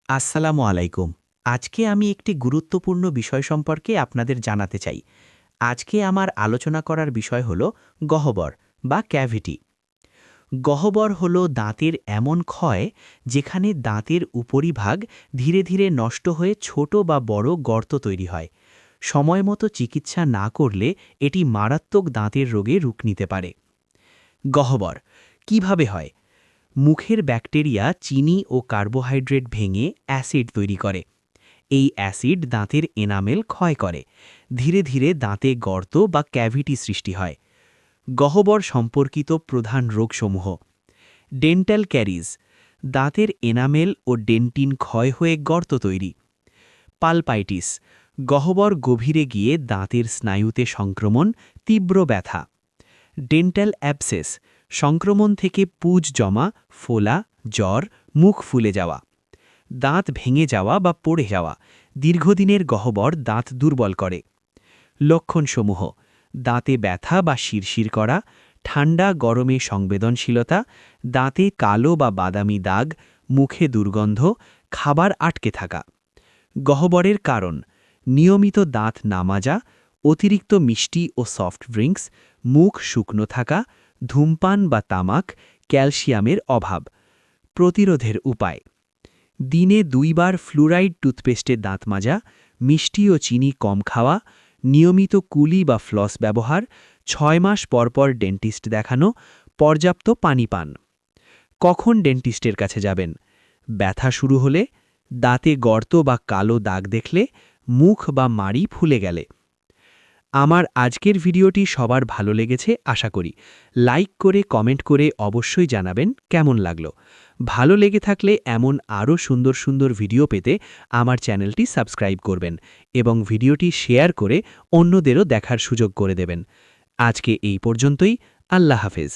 আসসালামু আলাইকুম। আজকে আমি একটি গুরুত্বপূর্ণ বিষয় সম্পর্কে আপনাদের জানাতে চাই। আজকে আমার আলোচনা করার বিষয় হল গহ্বর বা ক্যাভিটি। গহ্বর হল দাঁতের এমন ক্ষয় যেখানে দাঁতের উপরিভাগ ধীরে ধীরে নষ্ট হয়ে ছোট বা বড় গর্ত তৈরি হয়। সময়মতো চিকিৎসা না করলে এটি মারাত্মক দাঁতের রোগে রূপ নিতে পারে। গহ্বর কিভাবে হয়? মুখের ব্যাকটেরিয়া চিনি ও কার্বোহাইড্রেট ভেঙে অ্যাসিড তৈরি করে। এই অ্যাসিড দাঁতের এনামেল ক্ষয় করে। ধীরে ধীরে দাঁতে গর্ত বা ক্যাভিটি সৃষ্টি হয়। গহ্বর সম্পর্কিত প্রধান রোগসমূহ: ডেন্টাল ক্যারিজ, দাঁতের এনামেল ও ডেন্টিন ক্ষয় হয়ে গর্ত তৈরি। পালপাইটিস, গহ্বর গভীরে গিয়ে দাঁতের স্নায়ুতে সংক্রমণ, তীব্র ব্যথা। ডেন্টাল অ্যাবসেস, সংক্রমণ থেকে পুঁজ জমা, ফোলা, জ্বর, মুখ ফুলে যাওয়া। দাঁত ভেঙে যাওয়া বা পড়ে যাওয়া, দীর্ঘদিনের গহ্বর দাঁত দুর্বল করে। লক্ষণসমূহ: দাঁতে ব্যথা বা শিরশির করা, ঠান্ডা গরমে সংবেদনশীলতা, দাঁতে কালো বা বাদামি দাগ, মুখে দুর্গন্ধ, খাবার আটকে থাকা। গহ্বরের কারণ: নিয়মিত দাঁত না মাজা, অতিরিক্ত মিষ্টি ও সফট ড্রিঙ্কস, মুখ শুকনো থাকা, ধূমপান বা তামাক, ক্যালসিয়ামের অভাব। প্রতিরোধের উপায়: দিনে 2 বার ফ্লুরাইড টুথপেস্টে দাঁত মাজা, মিষ্টি ও চিনি কম খাওয়া, নিয়মিত কুলি বা ফ্লস ব্যবহার, 6 মাস পরপর ডেন্টিস্ট দেখানো, পর্যাপ্ত পানি পান। কখন ডেন্টিস্টের কাছে যাবেন? ব্যথা শুরু হলে, দাঁতে গর্ত বা কালো দাগ দেখলে, মুখ বা মাড়ি ফুলে গেলে। আমার আজকের ভিডিওটি সবার ভালো লেগেছে আশা করি। লাইক করে কমেন্ট করে অবশ্যই জানাবেন কেমন লাগলো। ভালো লেগে থাকলে এমন আরও সুন্দর সুন্দর ভিডিও পেতে আমার চ্যানেলটি সাবস্ক্রাইব করবেন এবং ভিডিওটি শেয়ার করে অন্যদেরও দেখার সুযোগ করে দেবেন। আজকে এই পর্যন্তই। আল্লাহ হাফেজ।